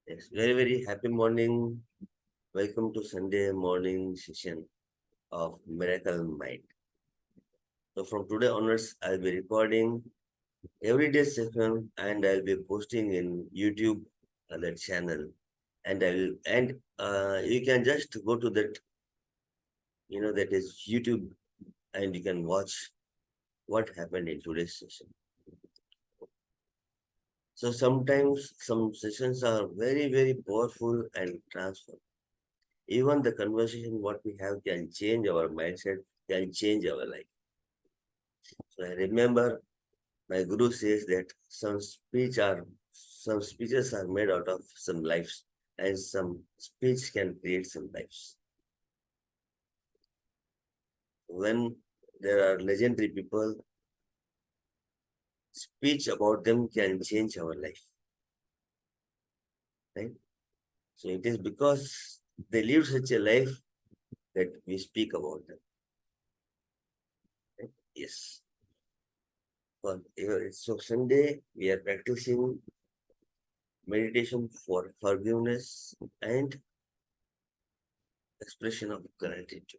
Yes, very happy morning. Welcome to Sunday morning session of Miracle Mind. So from today onwards, I'll be recording everyday session and I'll be posting in YouTube that channel. And you can just go to that, that is YouTube, and you can watch what happened in today's session. So sometimes some sessions are very powerful and transform. Even the conversation what we have can change our mindset, can change our life. So I remember my guru says that some speeches are made out of some lives, and some speech can create some lives. When there are legendary people, speech about them can change our life. Right? So it is because they live such a life that we speak about them. Right? Yes. So Sunday we are practicing meditation for forgiveness and expression of gratitude.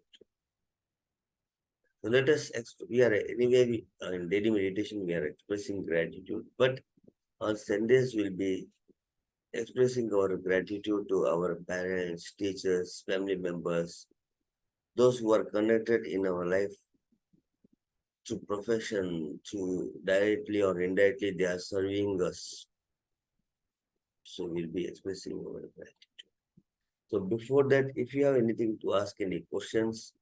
So let us, we are anyway, in daily meditation, we are expressing gratitude, but on Sundays we'll be expressing our gratitude to our parents, teachers, family members, those who are connected in our life to profession, to directly or indirectly, they are serving us. So we'll be expressing our gratitude. So before that, if you have anything to ask, any questions,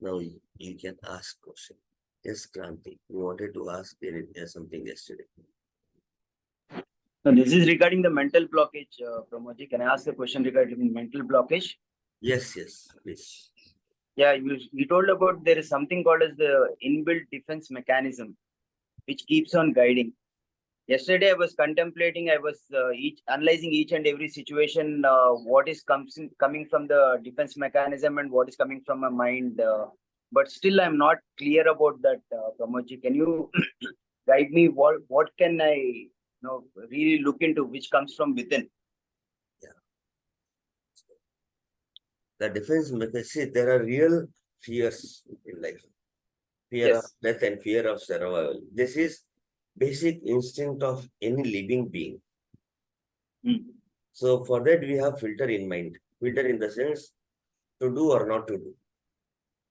now you can ask question. Yes, Kranti, you wanted to ask something yesterday. No, this is regarding the mental blockage, Pramodji. Can I ask a question regarding mental blockage? Yes, please. Yeah, you told about there is something called as the inbuilt defense mechanism, which keeps on guiding. Yesterday, I was contemplating, I was analyzing each and every situation, what is coming from the defense mechanism and what is coming from my mind. But still, I'm not clear about that, Pramodji. Can you guide me? What can I really look into, which comes from within? Yeah. The defense mechanism, see, there are real fears in life. Fear of Yes. death and fear of survival. This is basic instinct of any living being. So for that, we have filter in mind. Filter in the sense to do or not to do.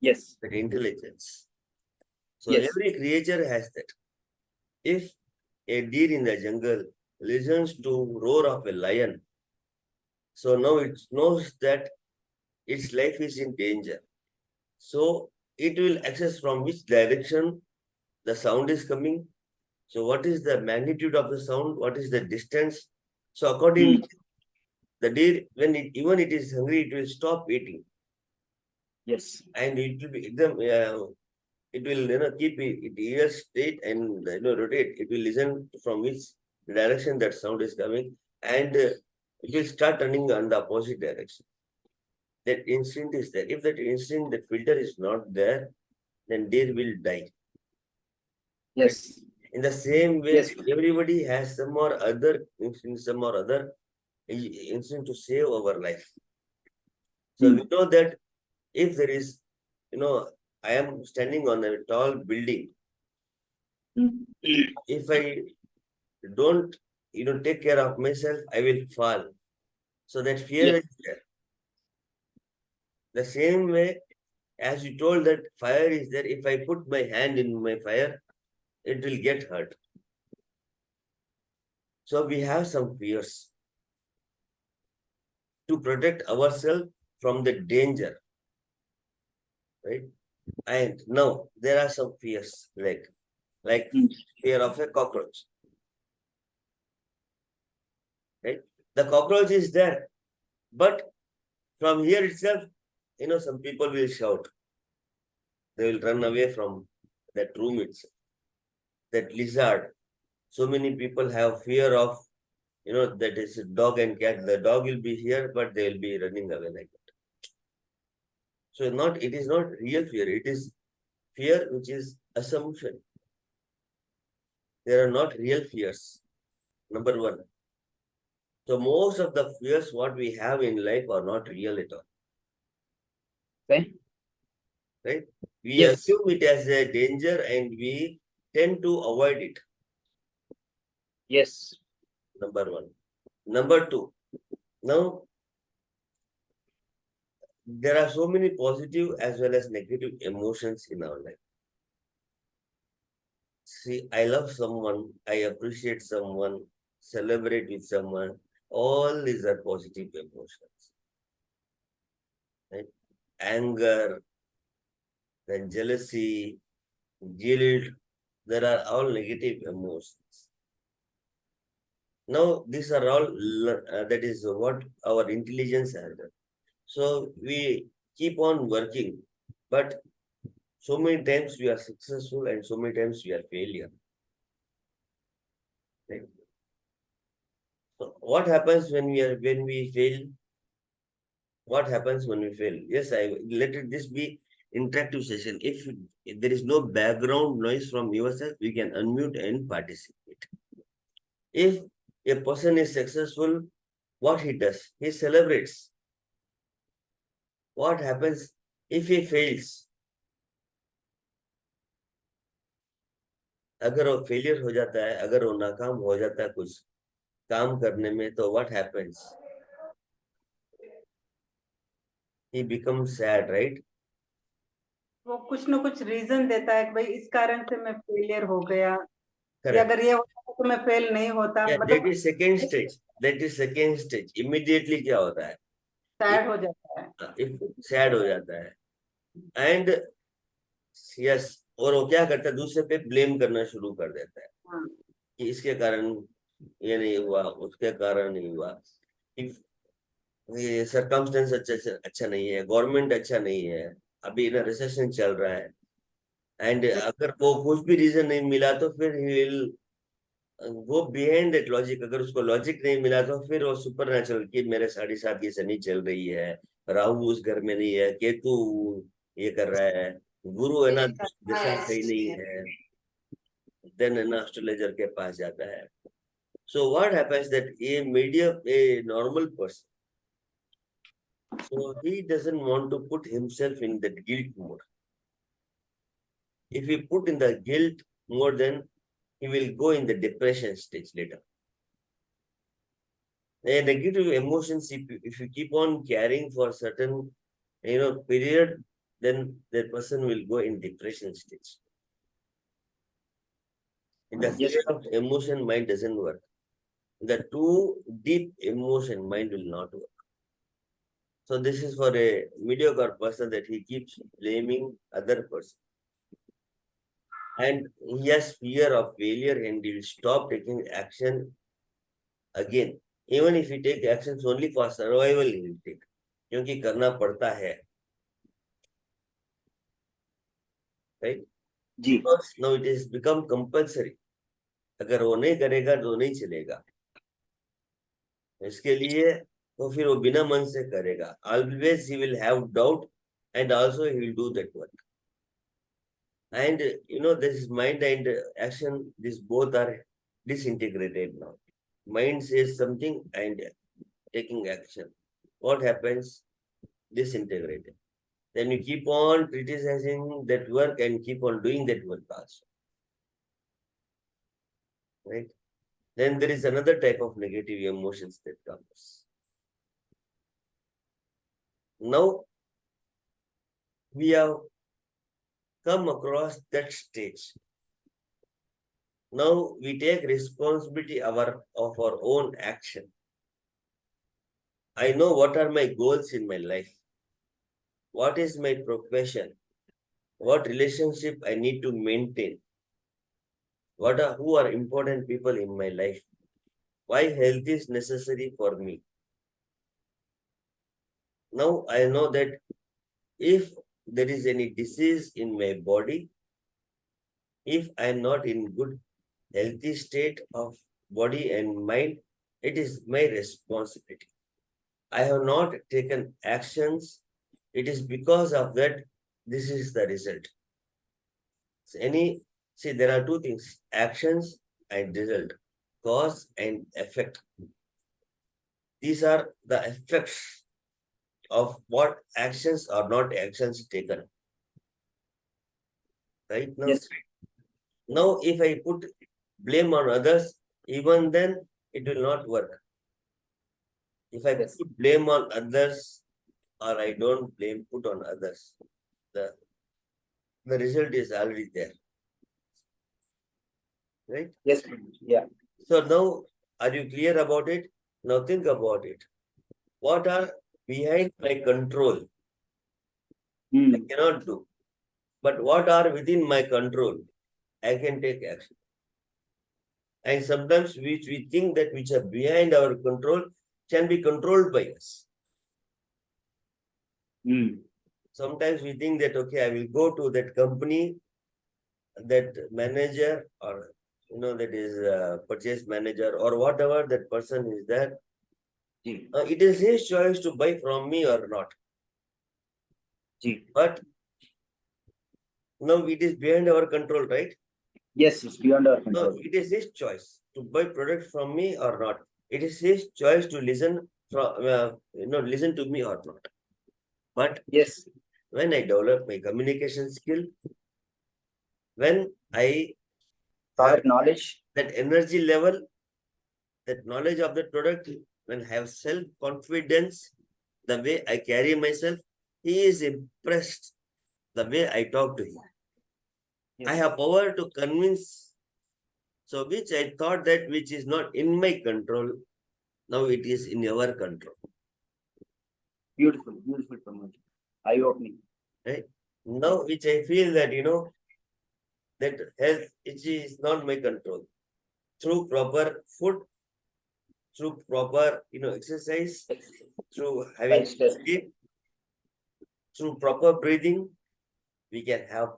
Yes. That intelligence. So Yes. every creature has that. If a deer in the jungle listens to roar of a lion, so now it knows that its life is in danger. So it will access from which direction the sound is coming. So what is the magnitude of the sound? What is the distance? So accordingly, the deer, when even it is hungry, it will stop eating. Yes. And it will be it will keep it ears straight and rotate. It will listen from which direction that sound is coming, and it will start turning on the opposite direction. That instinct is there. If that instinct, that filter is not there, then deer will die. Right? Yes. In the same way, Yes. everybody has some or other instinct, some or other instinct to save our life. So we know that if there is, I am standing on a tall building. If I don't, take care of myself, I will fall. So that fear Yes. is there. The same way, as you told that fire is there, if I put my hand in my fire, it will get hurt. So we have some fears to protect ourselves from the danger, right? And now there are some fears like fear of a cockroach, right? The cockroach is there, but from here itself, some people will shout. They will run away from that room itself. That lizard. So many people have fear of, that is a dog and cat. The dog will be here, but they will be running away like that. So it is not real fear. It is fear which is assumption. There are not real fears. Number one. So most of the fears what we have in life are not real at all, Okay. right? We Yes. assume it as a danger and we tend to avoid it. Yes. Number one. Number two, now there are so many positive as well as negative emotions in our life. See, I love someone, I appreciate someone, celebrate with someone. All these are positive emotions. Right? Anger, then jealousy, guilt, there are all negative emotions. Now, these are all, that is what our intelligence has done. So we keep on working, but so many times we are successful and so many times we are failure. Right? So what happens when we fail? What happens when we fail? Yes, I let it this be interactive session. If there is no background noise from your side, we can unmute and participate. If a person is successful, what he does? He celebrates. What happens if he fails? अगर वो failure हो जाता है, अगर वो नाकाम हो जाता है कुछ काम करने में, तो what happens? He becomes sad, right? वो कुछ ना कुछ रीजन देता है कि भाई इस कारण से मैं फेलियर हो गया, या Correct. अगर ये होता तो मैं फेल नहीं होता, Yeah, मतलब that is second stage. That is second stage. Immediately क्या होता है? सैड हो जाता है. If sad हो जाता है. And yes, और वो क्या करता है? दूसरे पे ब्लेम करना शुरू कर देता है हाँ. कि इसके कारण ये नहीं हुआ, उसके कारण नहीं हुआ. If ये सर्कमस्टेंस अच्छा नहीं है, गवर्नमेंट अच्छा नहीं है, अभी ना रिसेशन चल रहा है, एंड अगर वो कुछ भी रीजन नहीं मिला तो फिर he will go behind that logic. अगर उसको लॉजिक नहीं मिला तो फिर वो सुपर नेचुरल की मेरे 7.5 की शनि चल रही है, राहु उस घर में नहीं है, केतु ये कर रहा है, गुरु है ना दिशा सही नहीं है, देन है ना एस्ट्रोलॉजर के पास जाता है. So what happens that a normal person, so he doesn't want to put himself in that guilt mode. If he put in the guilt mode, then he will go in the depression stage later. A negative emotions, if you keep on carrying for certain, period, then that person will go in depression stage. In the Yes. state of emotion, mind doesn't work. In the too deep emotion, mind will not work. So this is for a mediocre person that he keeps blaming other person. And he has fear of failure and he will stop taking action again. Even if he take actions only for survival, he will take. क्योंकि करना पड़ता है. Right? Ji. Because now it has become compulsory. अगर वो नहीं करेगा तो नहीं चलेगा. इसके लिए तो फिर वो बिना मन से करेगा. Always he will have doubt and also he will do that work. And this mind and action, these both are disintegrated now. Mind says something and taking action. What happens? Disintegrated. Then you keep on criticizing that work and keep on doing that work also. Right? Then there is another type of negative emotions that comes. Now we have come across that stage. Now we take responsibility of our own action. I know what are my goals in my life. What is my profession? What relationship I need to maintain? Who are important people in my life? Why health is necessary for me? Now I know that if there is any disease in my body, if I am not in good healthy state of body and mind, it is my responsibility. I have not taken actions. It is because of that, this is the result. See, there are two things, actions and result, cause and effect. These are the effects of what actions or not actions taken. Right now, Yes. now if I put blame on others, even then it will not work. If I Yes. put blame on others or I don't put on others, the result is already there. Right? Yes, Prabhuji. Yeah. So now, are you clear about it? Now think about it. What are behind my control? I Hmm. cannot do. But what are within my control? I can take action. And sometimes which we think that which are behind our control can be controlled by us. Hmm. Sometimes we think that, okay, I will go to that company, that manager, or that is purchase manager or whatever that person is there. Ji. It is his choice to buy from me or not. Ji. But now it is behind our control, right? Yes, it's beyond our So control. it is his choice to buy product from me or not. It is his choice to listen listen to me or not. But Yes. when I develop my communication skill, when I have Product knowledge. that energy level, that knowledge of the product, when I have self-confidence, the way I carry myself, he is impressed the way I talk to him. Yes. I have power to convince. So which I thought that which is not in my control, now it is in your control. Beautiful, beautiful, Prabhuji. Eye-opening. Right? Now which I feel that that health it is not my control. Through proper food, through proper exercise, through having Lifestyle. sleep, through proper breathing, we can have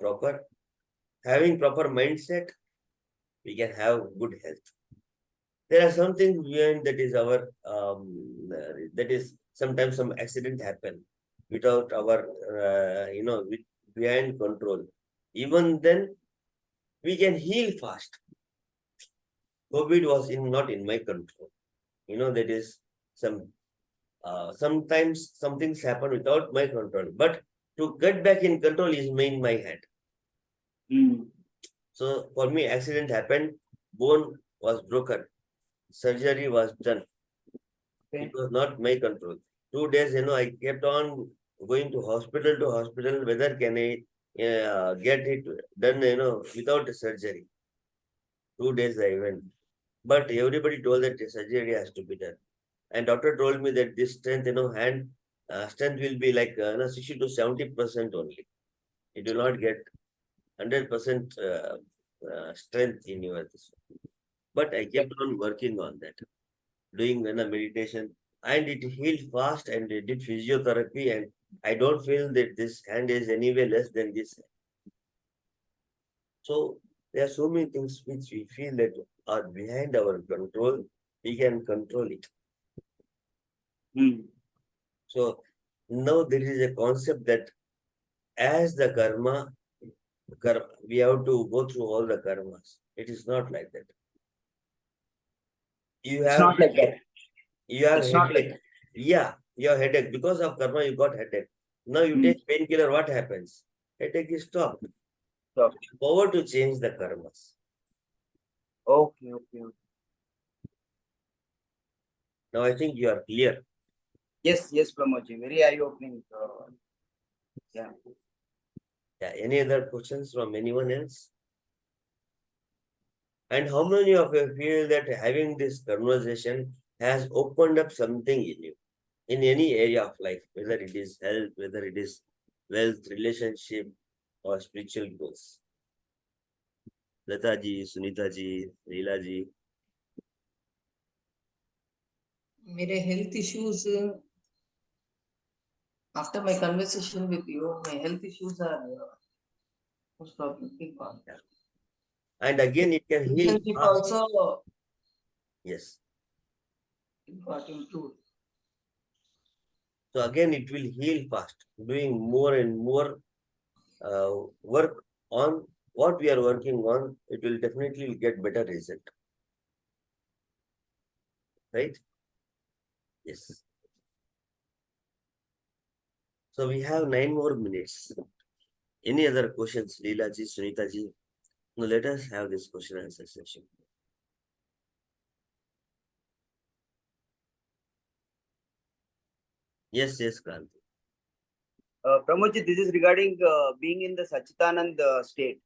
having proper mindset, we can have good health. There are some things behind that is our that is sometimes some accident happen without our behind control. Even then, we can heal fast. COVID was not in my control. That is sometimes some things happen without my control. But to get back in control is in my hand. Hmm. So for me, accident happened, bone was broken, surgery was done. Okay. It was not my control. 2 days, I kept on going to hospital, whether can I get it done, without surgery. 2 days I went. But everybody told that the surgery has to be done. And doctor told me that this strength, hand strength will be like 60 to 70% only. It will not get 100% strength in your this. But I kept on working on that, doing meditation, and it healed fast, and I did physiotherapy, and I don't feel that this hand is anywhere less than this. So there are so many things which we feel that are behind our control. We can control it. Hmm. So now there is a concept that as the karma, we have to go through all the karmas. It is not like that. You It's have not like that. you have It's not headache. like Yeah, you have headache. Because of karma, you got headache. Now you take painkiller, what happens? Headache is stopped. Stop. Power to change the karmas. Okay, okay, okay. Now I think you are clear. Yes, yes, Pramoji. Very eye-opening. Yeah. Yeah, any other questions from anyone else? And how many of you feel that having this conversation has opened up something in you, in any area of life, whether it is health, whether it is wealth, relationship, or spiritual goals? Lata ji, Sunita ji, Leela ji. मेरे health issues after my conversation with you, my health issues are most probably gone. And again, it can heal Relationship fast. also Yes. got improved. So again, it will heal fast. Doing more and more work on what we are working on, it will definitely get better result. Right? Yes. So we have 9 more minutes. Any other questions, Leela ji, Sunita ji? No, let us have this question and answer session. Yes, Kranti. Pramod ji, this is regarding being in the Sachitanand state.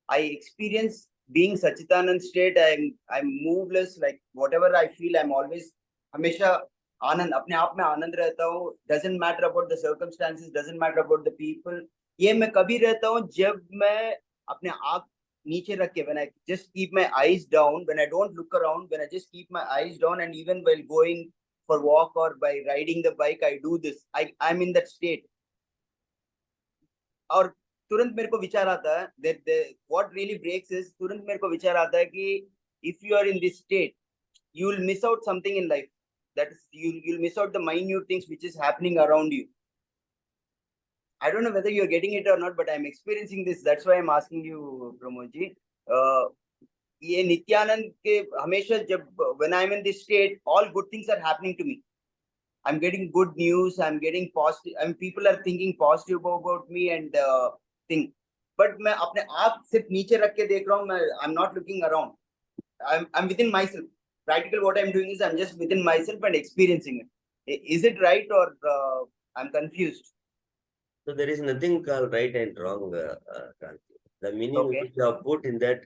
I experience being Sachitanand state. I'm moveless. Like whatever I feel, I'm always हमेशा आनंद अपने आप में आनंद रहता हूँ. Doesn't matter about the circumstances. Doesn't matter about the people. ये मैं कभी रहता हूँ जब मैं अपने आँख नीचे रख के, when I just keep my eyes down, when I don't look around, when I just keep my eyes down, and even while going for walk or by riding the bike, I do this. I'm in that state. और तुरंत मेरे को विचार आता है what really breaks is तुरंत मेरे को विचार आता है कि if you are in this state, you will miss out something in life. That is, you'll miss out the minute things which is happening around you. I don't know whether you're getting it or not, but I'm experiencing this. That's why I'm asking you, Pramod ji. ये नित्यानंद के हमेशा जब when I'm in this state, all good things are happening to me. I'm getting good news. I'm getting positive. I mean, people are thinking positive about me and thing. But मैं अपने आप सिर्फ नीचे रख के देख रहा हूँ. I'm not looking around. I'm within myself. Practically, what I'm doing is I'm just within myself and experiencing it. Is it right or I'm confused? So there is nothing called right and wrong, Kranti. The meaning Okay. which you have put in that,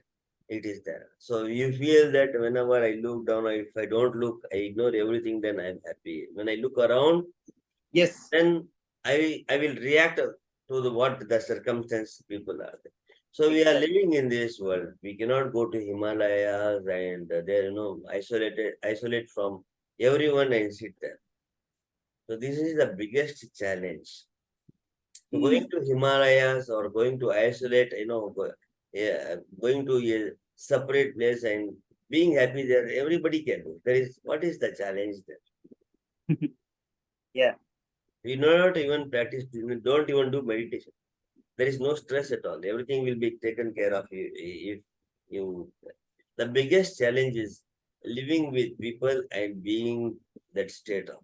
it is there. So you feel that whenever I look down, if I don't look, I ignore everything, then I'm happy. When I look around, Yes. then I will react to what the circumstance people are there. So we are Exactly. living in this world. We cannot go to Himalayas and there, isolate from everyone and sit there. So this is the biggest challenge. So going to Himalayas or going to isolate, going to a separate place and being happy there, everybody can do. What is the challenge there? Yeah. We not even practice, we don't even do meditation. There is no stress at all. Everything will be taken care of if you. The biggest challenge is living with people and being that state of.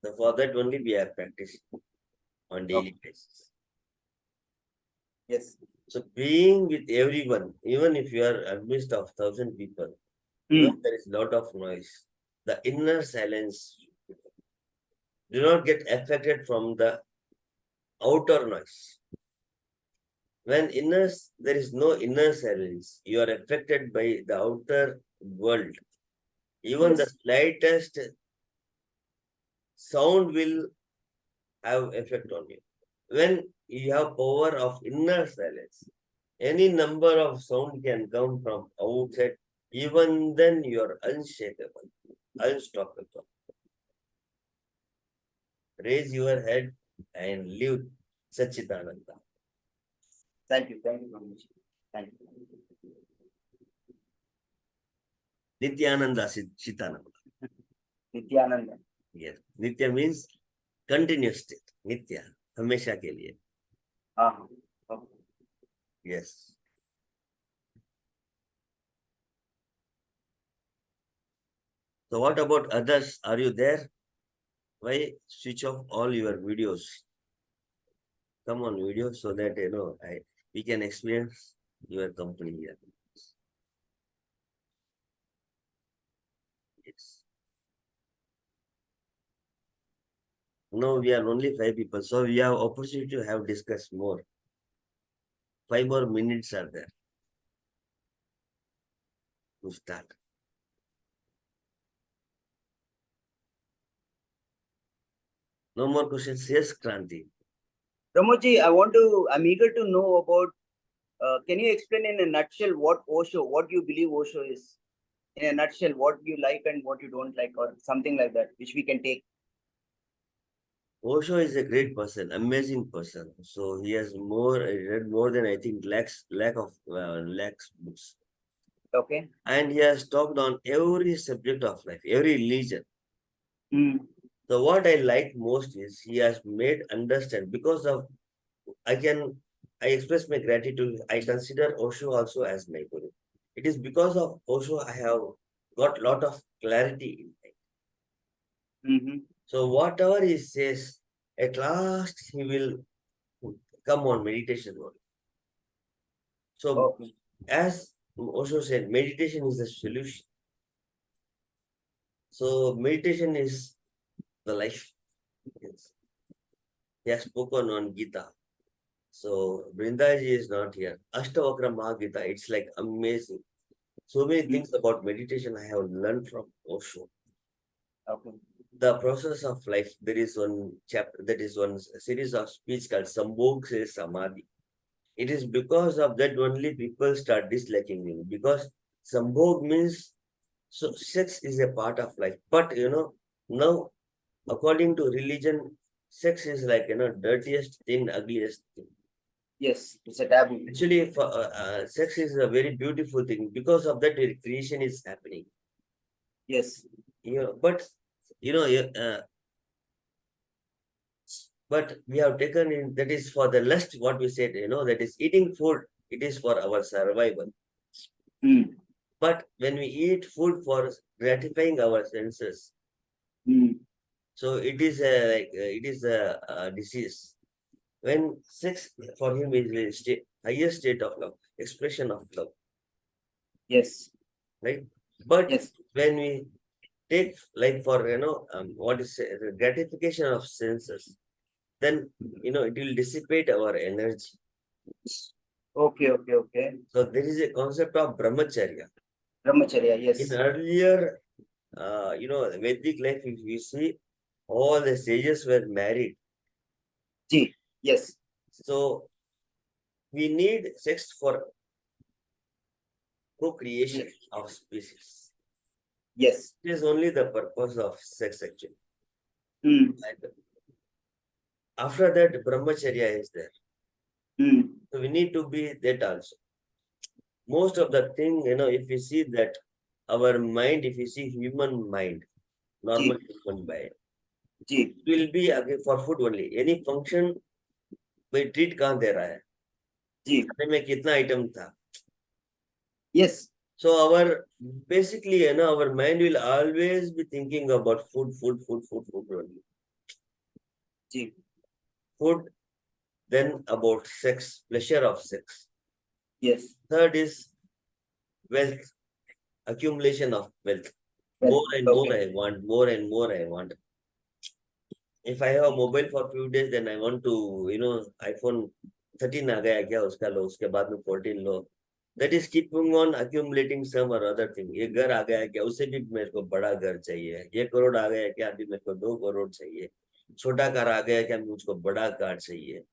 So for that only we are practicing on daily basis. Yes. So being with everyone, even if you are amidst of 1,000 people, even there is a lot of noise. The inner silence do not get affected from the outer noise. When there is no inner silence, you are affected by the outer world. Even the slightest sound will have effect on you. When you have power of inner silence, any number of sound can come from outside. Even then, you are unshakable, unstoppable. Raise your head and live Sachidananda. Thank you. Thank you, Pramod ji. Thank you. Nityananda Chitananda. Nityananda. Yes. Nitya means continuous state. Nitya. हमेशा के लिए. Okay. Yes. So what about others? Are you there? Why switch off all your videos? Come on video so that we can experience your company here. Yes. No, we are only 5 people, so we have opportunity to have discussed more. 5 more minutes are there to start. No more questions. Yes, Kranti. Pramod ji, I'm eager to know about, can you explain in a nutshell what you believe Osho is? In a nutshell, what you like and what you don't like, or something like that, which we can take. Osho is a great person, amazing person. So he has read more than I think lakhs books. Okay. And he has talked on every subject of life, every religion. So what I like most is he has made understand because of I express my gratitude. I consider Osho also as my guru. It is because of Osho I have got lot of clarity in it. Mm-hmm. So whatever he says, at last he will come on meditation only. So Okay. as Osho said, meditation is the solution. So meditation is the life. Yes. He has spoken on Gita. So Brindaji is not here. Ashtavakra Mahagita, it's like amazing. So many things about meditation I have learned from Osho. Okay. The process of life, there is one chapter, that is one series of speech called Sambhog Se Samadhi. It is because of that only people start disliking him. Because Sambhog means, so sex is a part of life. But now according to religion, sex is like dirtiest thing, ugliest thing. Yes, it's a taboo. Actually, sex is a very beautiful thing. Because of that, creation is happening. Yes. But but we have taken in that is for the lust. What we said, that is eating food. It is for our survival. Mm. But when we eat food for gratifying our senses, Mm. so it is it is a disease. When sex for him is a highest state of love, expression of love, Yes. right? But Yes. when we take like for what is the gratification of senses, then it will dissipate our energy. Okay. Okay. Okay. So there is a concept of brahmacharya. Brahmacharya. Yes. In earlier, Vedic life, if you see, all the sages were married. G. Yes. So we need sex for procreation of species. Yes. It is only the purpose of sex actually. Mm. And after that, brahmacharya is there. Mm. So we need to be that also. Most of the thing, if you see that our mind, if you see human mind, normal human mind, G. it will be again for food only. Any function, भाई treat कहाँ दे रहा है? G. खाने में कितना item था? Yes. So our basically, our mind will always be thinking about food only. G. Food, then about sex, pleasure of sex. Yes. Third is wealth, accumulation of wealth. Well, More and more okay. I want, more and more I want. If I have a mobile for a few days, then I want to, iPhone 13 आ गया क्या उसका लो, उसके बाद में 14 लो. That is keeping on accumulating some or other thing. ये घर आ गया क्या, उससे भी मेरे को बड़ा घर चाहिए. ये करोड़ आ गया क्या, अभी मेरे को 2 करोड़ चाहिए. छोटा कार आ गया क्या, मुझको बड़ा कार चाहिए.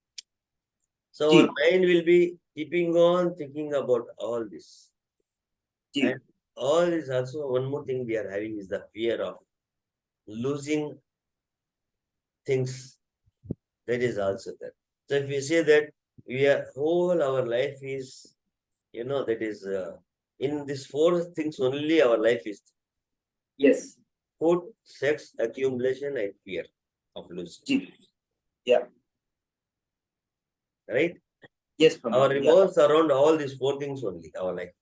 So our mind will be keeping on thinking about all this. G. And all this also, one more thing we are having is the fear of losing things. That is also there. So if we say that we are whole our life is, that is in these 4 things only our life is Yes. food, sex, accumulation, and fear of losing. G. Yeah. Right? Yes. Our Yeah. revolves around all these 4 things only, our life.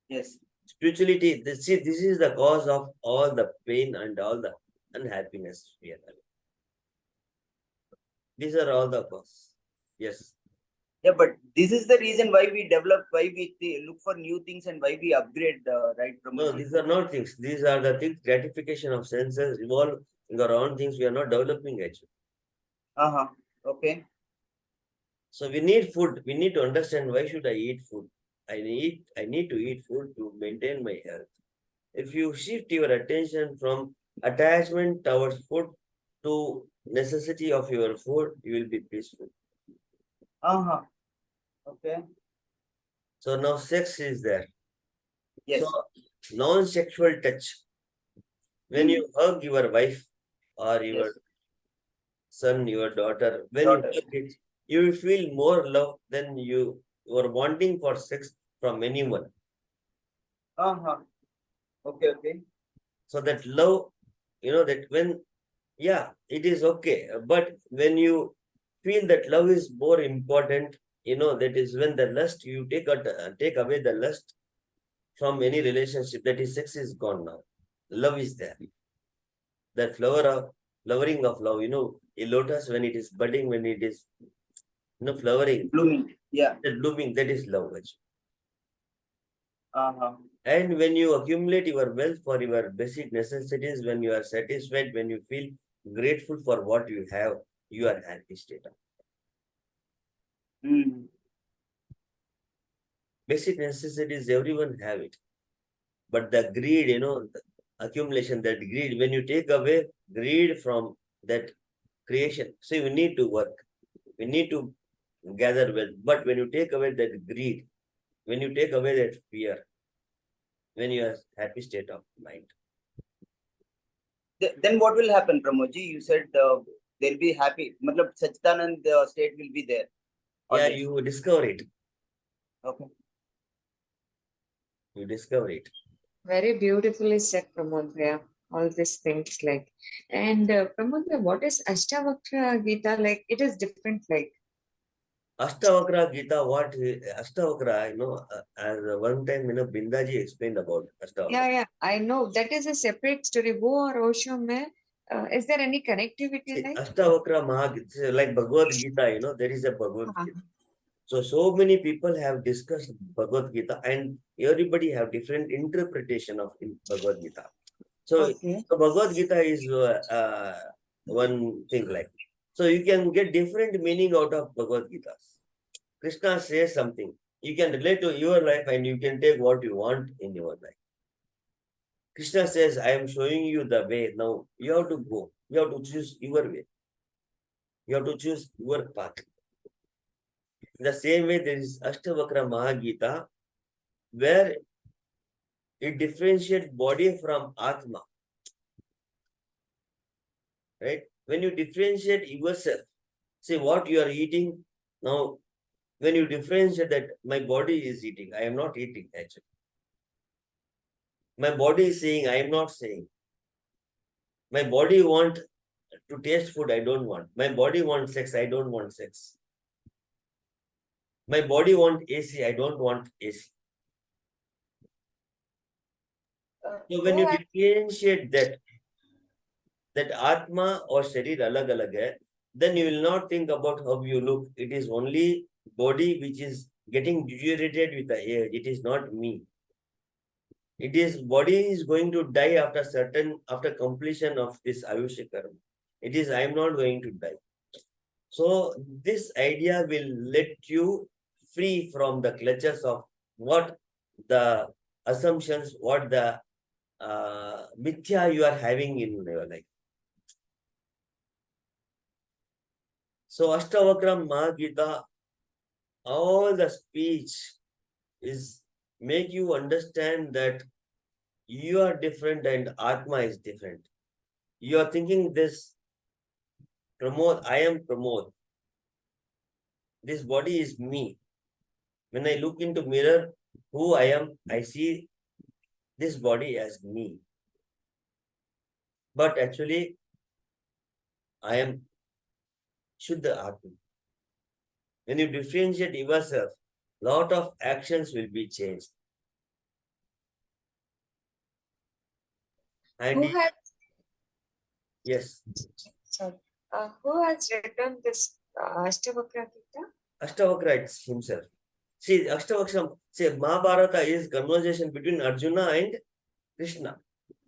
Yes. Spirituality, this is the cause of all the pain and all the unhappiness we are having. These are all the cause. Yes. Yeah, but this is the reason why we develop, why we look for new things, and why we upgrade the right from. No, these are not things. These are the things, gratification of senses, revolving around things we are not developing actually. Uh-huh. Okay. So we need food. We need to understand why should I eat food? I need to eat food to maintain my health. If you shift your attention from attachment towards food to necessity of your food, you will be peaceful. Uh-huh. Okay. So now sex is there. Yes. So non-sexual touch. When you hug your wife or your Yes. son, your daughter, when Daughter. you hug it, you will feel more love than you are wanting for sex from anyone. Uh-huh. Okay. Okay. So that love, that when, yeah, it is okay. But when you feel that love is more important, that is when the lust, you take away the lust, from any relationship, that is sex is gone now. Love is there. That flowering of love, a lotus when it is budding, when it is flowering, Blooming. Yeah. that blooming, that is love actually. Uh-huh. And when you accumulate your wealth for your basic necessities, when you are satisfied, when you feel grateful for what you have, you are happy state of. Mm. Basic necessities, everyone have it. But the greed, the accumulation, that greed, when you take away greed from that creation, so you need to work. We need to gather wealth. But when you take away that greed, when you take away that fear, when you are happy state of mind. Then what will happen, Pramodji? You said they'll be happy. Matlab, Sachidanand state will be there. Yeah, always. you discover it. Okay. You discover it. Very beautifully said, Pramod Bhaiya. All these things like, and Pramod Bhaiya, what is Ashtavakra Gita like? It is different, like. Ashtavakra Gita, what Ashtavakra, as one time, Bindaji explained about Ashtavakra. Yeah, I know that is a separate story. Wo or Osho mein, is there any connectivity like? Ashtavakra Mahagita, like Bhagavad Gita, there is a Bhagavad Uh-huh. Gita. So many people have discussed Bhagavad Gita and everybody have different interpretation of Bhagavad Gita. So, Okay. so Bhagavad Gita is one thing like. So you can get different meaning out of Bhagavad Gita. Krishna says something. You can relate to your life and you can take what you want in your life. Krishna says, I am showing you the way. Now you have to go. You have to choose your way. You have to choose your path. In the same way, there is Ashtavakra Mahagita, where it differentiates body from Atma. Right? When you differentiate yourself, see what you are eating. Now, when you differentiate that my body is eating, I am not eating actually. My body is saying, I am not saying. My body wants to taste food, I don't want. My body wants sex, I don't want sex. My body wants AC, I don't want AC. So when you differentiate that Atma or Sharir alag alag hai, then you will not think about how you look. It is only body which is getting deteriorated with the age. It is not me. It is body is going to die after completion of this Ayusha karma. It is I am not going to die. So this idea will let you free from the clutches of what the assumptions, what the mithya you are having in your life. So Ashtavakra Mahagita, all the speech is make you understand that you are different and Atma is different. You are thinking this, Pramod, I am Pramod. This body is me. When I look into mirror, who I am, I see this body as me. But actually, I am Shuddha Atma. When you differentiate yourself, lot of actions will be changed. And Who has yes, sorry, who has written this Ashtavakra Gita? Ashtavakra it's himself. See, Ashtavakra, see, Mahabharata is conversation between Arjuna and Krishna.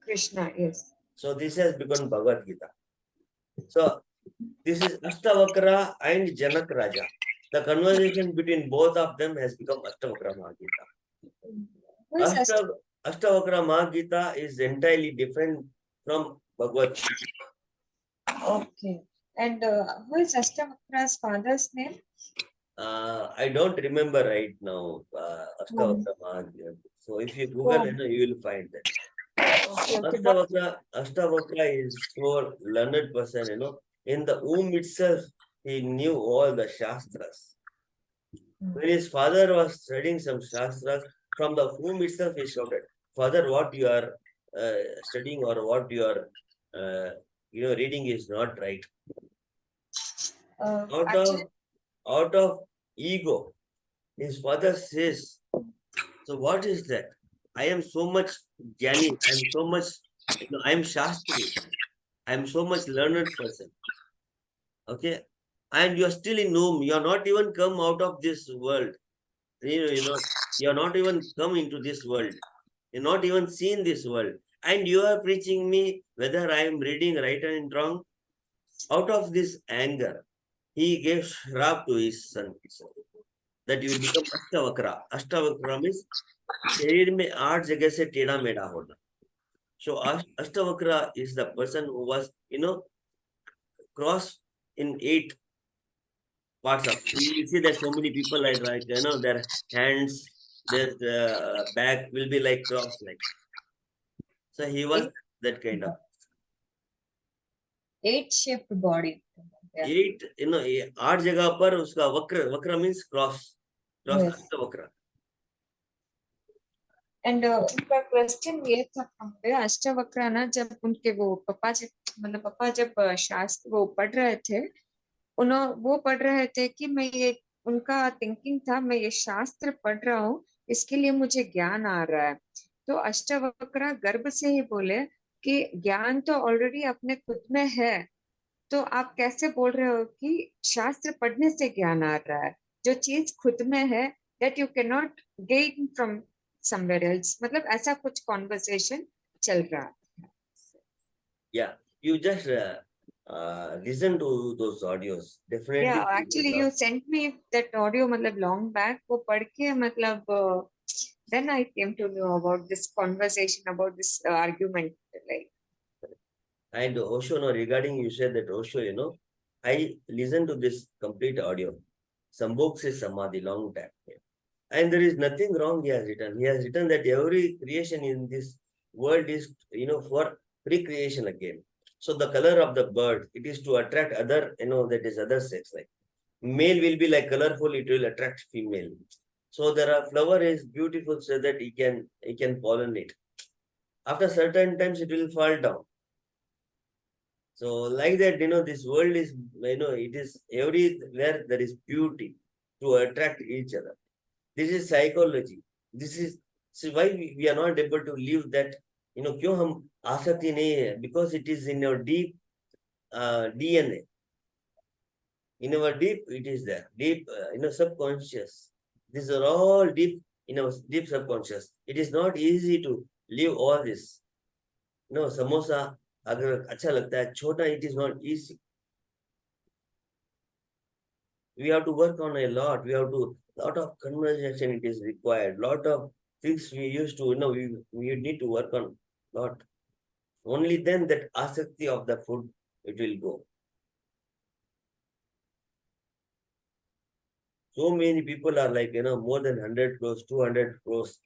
Krishna, yes. So this has become Bhagavad Gita. So this is Ashtavakra and Janak Raja. The conversation between both of them has become Ashtavakra Mahagita. Who is Ashtavakra Mahagita is entirely different from Bhagavad Gita. Okay. And who is Ashtavakra's father's name? I don't remember right now Ashtavakra Mahagita. So if you Google, you will find that. Okay, but Ashtavakra is so learned person, In the womb itself, he knew all the Shastras. When his father was studying some Shastras, from the womb itself he shouted, Father, what you are studying or what you are reading is not right. Out of ego, his father says, so what is that? I am so much Jnani, I am so much, I am Shastri, I am so much learned person. Okay. And you are still in womb. You are not even come out of this world. You are not even come into this world. You're not even seen this world. And you are preaching me whether I am reading right and wrong. Out of this anger, he gave shrap to his son. That you will become Ashtavakra. Ashtavakra means शरीर में 8 जगह से टेढ़ा मेढ़ा होना. So Ashtavakra is the person who was, crossed in 8 parts of. You see that so many people like their hands, their back will be like crossed like. So he was that kind of 8-shaped body. Yeah. 8, 8 जगह पर उसका वक्र means cross Yes. Ashtavakra. And उनका question ये था हमारे अष्टवक्र ना, जब उनके वो पापा जब शास्त्र वो पढ़ रहे थे, वो पढ़ रहे थे कि मैं ये, उनका थिंकिंग था मैं ये शास्त्र पढ़ रहा हूँ, इसके लिए मुझे ज्ञान आ रहा है. तो अष्टवक्र गर्भ से ही बोले कि ज्ञान तो ऑलरेडी अपने खुद में है, तो आप कैसे बोल रहे हो कि शास्त्र पढ़ने से ज्ञान आ रहा है? जो चीज खुद में है, that you can not gain from somewhere else. मतलब ऐसा कुछ कॉन्वर्सेशन चल रहा है. Yeah, you just listen to those audios. Definitely. Yeah, actually you sent me that audio मतलब long back. वो पढ़ के मतलब then I came to know about this conversation, about this argument. Like, And Osho, regarding you said that Osho, I listened to this complete audio. Sambhog se Samadhi, long time. And there is nothing wrong he has written. He has written that every creation in this world is, for recreation again. So the color of the bird, it is to attract other, that is other sex. Like male will be like colorful, it will attract female. So there are flower is beautiful so that he can pollinate. After certain times it will fall down. So like that, this world is, it is everywhere there is beauty to attract each other. This is psychology. This is, see why we are not able to live that, क्यों हम आसक्ति नहीं है? Because it is in our deep DNA. In our deep, it is there. Deep, subconscious. These are all deep, in our deep subconscious. It is not easy to live all this. Samosa, अगर अच्छा लगता है छोटा, it is not easy. We have to work on a lot. We have to, lot of conversation it is required. Lot of things we used to, we need to work on lot. Only then that asakti of the food, it will go. So many people are like, more than 100 crores, 200 crores.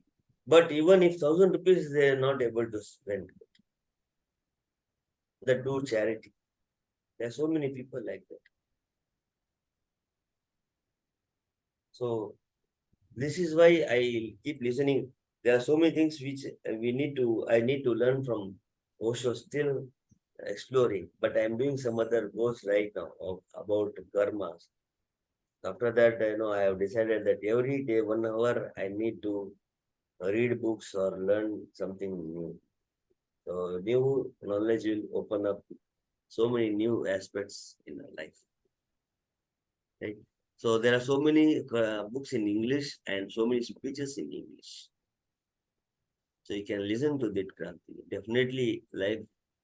But even if 1,000 rupees, they are not able to spend. That do charity. There are so many people like that. So this is why I keep listening. There are so many things which I need to learn from Osho, still exploring. But I am doing some other course right now about karmas. After that, I have decided that every day, 1 hour, I need to read books or learn something new. So new knowledge will open up so many new aspects in our life. Right? So there are so many books in English and so many speeches in English. So you can listen to that, Kranti. Definitely life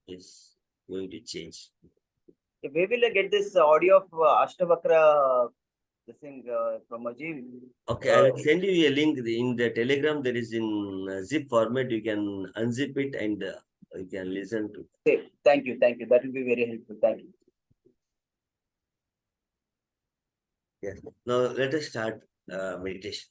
is going to change. Where will I get this audio of Ashtavakra, this thing from Ajit? Okay, I will send you a link in the Telegram. There is in zip format. You can unzip it and you can listen to. Okay, thank you. That will be very helpful. Thank you. Yes. Now let us start meditation.